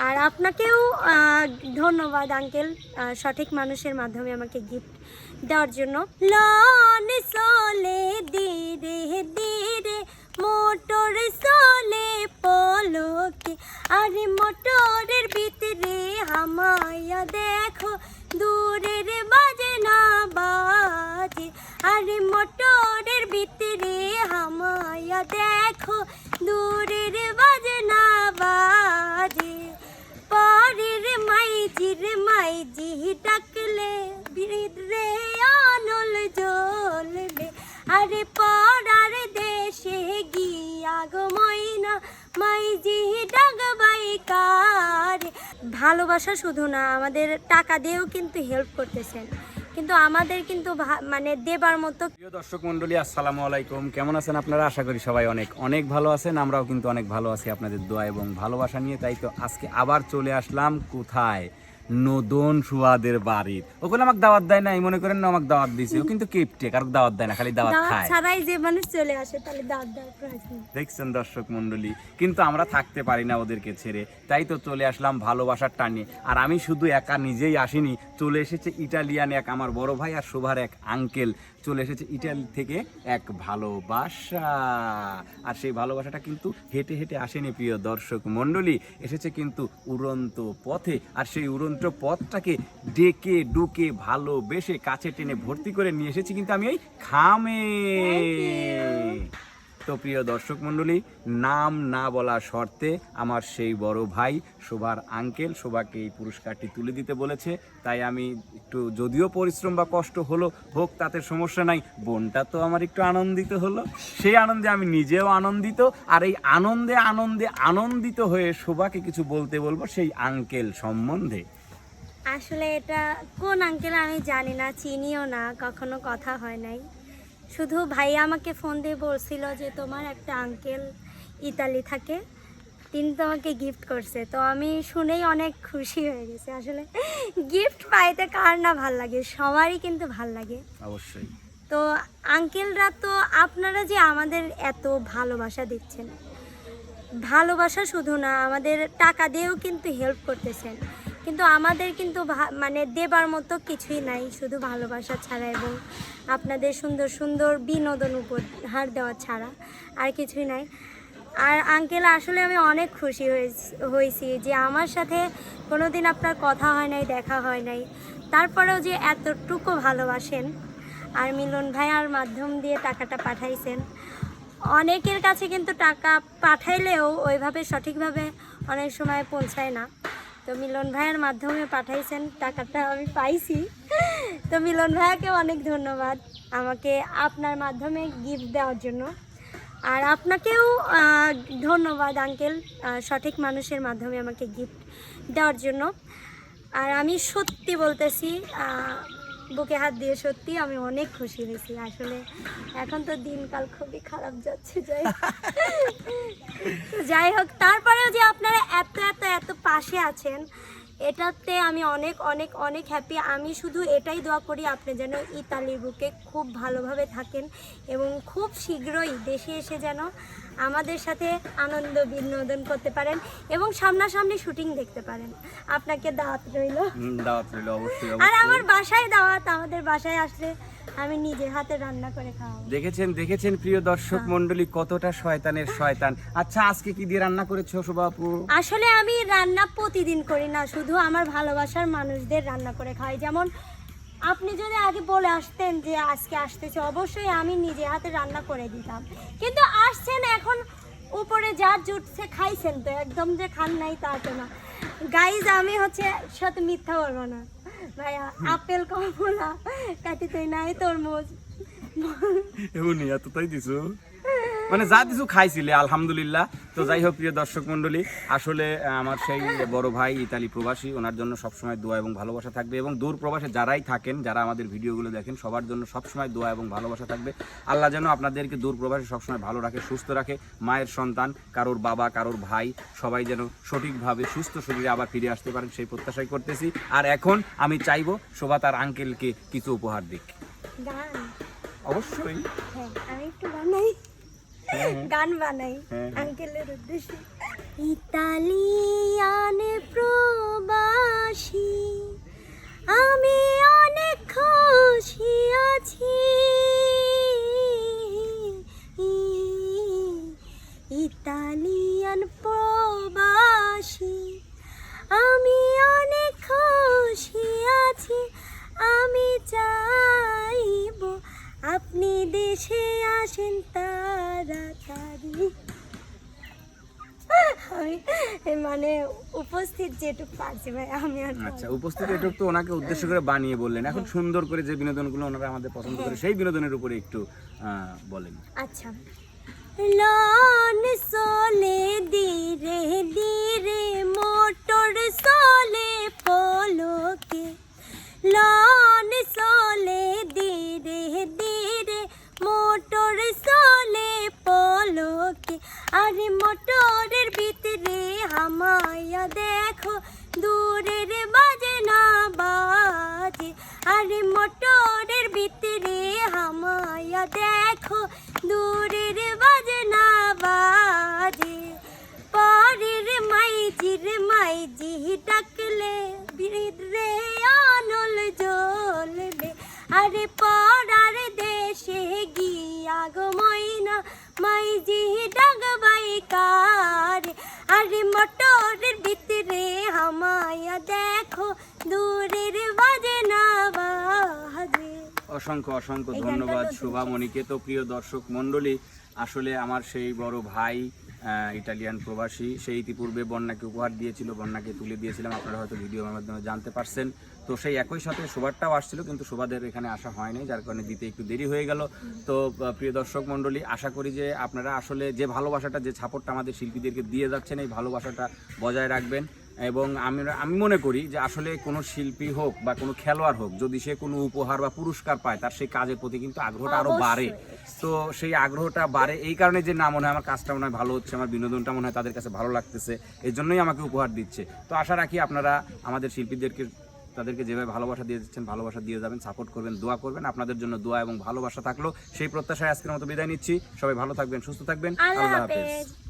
আর আপনাকেও ধন্যবাদ আঙ্কেল, সঠিক মানুষের মাধ্যমে আমাকে গিফট দেওয়ার জন্য। লন চলে ধীরে ধীরে, মোটর চলে পলকে, আরে মোটরের ভিতরে হামায়া দেখো, দূরের বাজে না বাজে, আরে মোটরের ভিতরে হামায়া দেখো, দূরের বাজে না বাজে, পরের মাইজি ডাকলে বিরে আনল জ্বলবে, আরে পরার দেশে গিয়া গো ময়না মাইজি ডাকবাই কার। ভালোবাসা শুধু না, আমাদের টাকা দিয়েও কিন্তু হেল্প করতেছেন, কিন্তু আমাদের কিন্তু মানে দেবার মতো। প্রিয় দর্শক মণ্ডলী, আসসালামু আলাইকুম। কেমন আছেন আপনারা? আশা করি সবাই অনেক অনেক ভালো আছেন। আমরাও কিন্তু অনেক ভালো আছি আপনাদের দোয়া এবং ভালোবাসা নিয়ে। তাই তো আজকে আবার চলে আসলাম কোথায়? নদন সুয়াদের বাড়ির। ওখানে আমাকে দাওয়াত দেয় না, মনে করেন না আমাকে দাওয়াত দিয়েছে, ও কিন্তু কিপটে, কারো দাওয়াত দেয় না, খালি দাওয়াত খায়। ছাড়াই যে মানুষ চলে আসে তাহলে দাওয়াত দেওয়ার প্রয়োজন। দেখছেন দর্শক মণ্ডলী, কিন্তু আমরা থাকতে পারি না ওদেরকে ছেড়ে। তাই তো চলে আসলাম ভালোবাসার টানে। আর আমি শুধু একা নিজেই আসিনি, চলে এসেছে ইটালিয়ান এক আমার বড় ভাই আর শোভার এক আঙ্কেল। চলে এসেছে ইটালি থেকে এক ভালোবাসা। আর সেই ভালোবাসাটা কিন্তু হেঁটে হেঁটে আসেনি প্রিয় দর্শক মণ্ডলী, এসেছে কিন্তু উড়ন্ত পথে। আর সেই উড়ন্ত পথটাকে ডেকে ডুকে ভালোবেসে কাছে টেনে ভর্তি করে নিয়ে এসেছি কিন্তু আমি এই খামে। তো প্রিয় দর্শক মণ্ডলী, নাম না বলা শর্তে আমার সেই বড় ভাই শোভার আঙ্কেল শোভাকে এই পুরস্কারটি তুলে দিতে বলেছে। তাই আমি একটু, যদিও পরিশ্রম বা কষ্ট হলো হোক তাতে সমস্যা নাই, বোনটা তো আমার একটু আনন্দিত হলো, সেই আনন্দে আমি নিজেও আনন্দিত। আর এই আনন্দে আনন্দে আনন্দিত হয়ে শোভাকে কিছু বলতে বলবো সেই আঙ্কেল সম্বন্ধে। আসলে এটা কোন আঙ্কেল আমি জানি না, চিনিও না, কখনো কথা হয় নাই। শুধু ভাই আমাকে ফোন দিয়ে বলছিল যে তোমার একটা আঙ্কেল ইতালি থাকে, তিনি তোমাকে গিফট করছে। তো আমি শুনেই অনেক খুশি হয়ে গেছি। আসলে গিফট পাইতে কার না ভাল লাগে, সবারই কিন্তু ভাল লাগে অবশ্যই। তো আঙ্কেলরা, তো আপনারা যে আমাদের এত ভালোবাসা দিচ্ছেন, ভালোবাসা শুধু না, আমাদের টাকা দিয়েও কিন্তু হেল্প করতেছেন, কিন্তু আমাদের কিন্তু মানে দেবার মতো কিছুই নাই, শুধু ভালোবাসা ছাড়া এবং আপনাদের সুন্দর সুন্দর বিনোদন উপহার দেওয়া ছাড়া আর কিছুই নাই। আর আঙ্কেল, আসলে আমি অনেক খুশি হয়েছি যে আমার সাথে কোনো দিন আপনার কথা হয় নাই, দেখা হয় নাই, তারপরেও যে এতটুকু ভালোবাসেন। আর মিলন ভাইয়ার মাধ্যম দিয়ে টাকাটা পাঠাইছেন। অনেকের কাছে কিন্তু টাকা পাঠাইলেও ওইভাবে সঠিকভাবে অনেক সময় পৌঁছায় না। তো মিলন ভাইয়ের মাধ্যমে পাঠাইছেন, টাকাটা আমি পাইছি। তো মিলন ভাইয়াকে অনেক ধন্যবাদ আমাকে আপনার মাধ্যমে গিফট দেওয়ার জন্য। আর আপনাকেও ধন্যবাদ আঙ্কেল, সঠিক মানুষের মাধ্যমে আমাকে গিফট দেওয়ার জন্য। আর আমি সত্যি বলতেছি, বুকে হাত দিয়ে সত্যি আমি অনেক খুশি হয়েছি। আসলে এখন তো দিনকাল খুবই খারাপ যাচ্ছে, যাই হোক, তারপরেও যে আপনারা এত এত এত পাশে আছেন, এটাতে আমি অনেক অনেক অনেক হ্যাপি। আমি শুধু এটাই দোয়া করি আপনি যেন ইতালির বুকে খুব ভালোভাবে থাকেন এবং খুব শীঘ্রই দেশে এসে যেন আমাদের সাথে আনন্দ বিনোদন করতে পারেন এবং সামনাসামনি শুটিং দেখতে পারেন। আপনাকে দাওয়াত রইল। অবশ্যই। আর আমার বাসায় দাওয়াত, আমাদের বাসায় আসলে আমি নিজের হাতে রান্না করে খাওয়াবো। দেখেছেন প্রিয় দর্শক মণ্ডলী, কতটা শয়তানের শয়তান। আচ্ছা, আজকে কি দিয়ে রান্না করেছো শোভা আপু? আসলে আমি রান্না প্রতিদিন করি না, শুধু আমার ভালোবাসার মানুষদের রান্না করে খাই। যেমন আপনি যদি আগে বলে আসতেন যে আজকে আসতেছে, অবশ্যই আমি নিজে হাতে রান্না করে দিতাম, কিন্তু আসছেন এখন উপরে যা জুটছে খাইছেন, তো একদম যে খান নাই তা তো না। গাইজ, আমি হচ্ছে সাথে মিথ্যা বলবো না ভাইয়া, আপেল কমলা কাটি তুই নাই তরমুজ এমনি এতটাই দিছো, মানে যা কিছু খাইছিলে আলহামদুলিল্লাহ। তো যাই হোক প্রিয় দর্শক মণ্ডলী, আসলে আমার সেই বড় ভাই ইতালি প্রবাসী, ওনার জন্য সবসময় দোয়া এবং ভালোবাসা থাকবে। এবং দূর প্রবাসে যারাই থাকেন, যারা আমাদের ভিডিওগুলো দেখেন, সবার জন্য সবসময় দোয়া এবং ভালোবাসা থাকবে। আল্লাহ যেন আপনাদেরকে দূর প্রবাসে সবসময় ভালো রাখে, সুস্থ রাখে। মায়ের সন্তান, কারোর বাবা, কারোর ভাই, সবাই যেন সঠিকভাবে সুস্থ শরীরে আবার ফিরে আসতে পারেন, সেই প্রত্যাশাই করতেছি। আর এখন আমি চাইবো শোভা তার আঙ্কেলকে কিছু উপহার দিক। গান? অবশ্যই। হ্যাঁ, আমি একটু বানাই, গান বানাই আঙ্কেলের উদ্দেশ্যে। ইতালিয়ান মানে উপস্থিত যেটুকু পারছি ভাই আমি আর আচ্ছা, উপস্থিত এটুক তো ওনাকে উদ্দেশ্য করে বানিয়ে বললেন, এখন সুন্দর করে যে বিনোদনগুলো ওনারা আমাদের পছন্দ করে সেই বিনোদনের উপরে একটু বলেন। আচ্ছা, লন চলে ধীরে ধীরে মোটর চলে পলকে, লন চলে ধীরে ধীরে মোটর চলে পলকে, আরে মোটরের ভিতরে হামায়া দেখো দূরের বাজে না বাজে, আরে মোটরের ভিতরে হামায়া দেখো দূরের বাজে না বাজে, পরের মাইজি ডাকলে ভিড়ে আনল জ্বলবে, আরে পরার দেশে গিয়া গো ময়না মাইজি ডাকবাই কারে, আরে মোটরের ভিতরে হামায়া দেখো দূরের বাজে না বাজে। অসংখ্য অসংখ্য এই ধন্যবাদ গানটা তো শোভামণিকে। তো প্রিয় দর্শক মণ্ডলী, আসলে আমার সেই বড় ভাই ইটালিয়ান প্রবাসী, সে ইতিপূর্বে বন্যাকে উপহার দিয়েছিল, বন্যাকে তুলে দিয়েছিলাম, আপনারা হয়তো ভিডিওর মাধ্যমে জানতে পারছেন। তো সেই একই সাথে শোভারটাও আসছিল, কিন্তু শোভাদের এখানে আসা হয়নি, যার কারণে দিতে একটু দেরি হয়ে গেল। তো প্রিয় দর্শক মণ্ডলী, আশা করি যে আপনারা আসলে যে ভালোবাসাটা, যে সাপোর্টটা আমাদের শিল্পীদেরকে দিয়ে যাচ্ছেন, এই ভালোবাসাটা বজায় রাখবেন। এবং আমি মনে করি যে আসলে কোনো শিল্পী হোক বা কোনো খেলোয়াড় হোক, যদি সে কোনো উপহার বা পুরস্কার পায়, তার সেই কাজের প্রতি কিন্তু আগ্রহটা আরও বাড়ে। তো সেই আগ্রহটা বাড়ে এই কারণে যে না মনে হয় আমার কাজটা মনে হয় ভালো হচ্ছে, আমার বিনোদনটা মনে হয় তাদের কাছে ভালো লাগতেছে, এই জন্যই আমাকে উপহার দিচ্ছে। তো আশা রাখি আপনারা আমাদের শিল্পীদেরকে, তাদেরকে যেভাবে ভালোবাসা দিয়ে দিচ্ছেন, ভালোবাসা দিয়ে যাবেন, সাপোর্ট করবেন, দোয়া করবেন। আপনাদের জন্য দোয়া এবং ভালোবাসা থাকলো, সেই প্রত্যাশায় আজকের মতো বিদায় নিচ্ছি। সবাই ভালো থাকবেন, সুস্থ থাকবেন, আল্লাহ আল্লাহ হাফেজ। হাফেজ।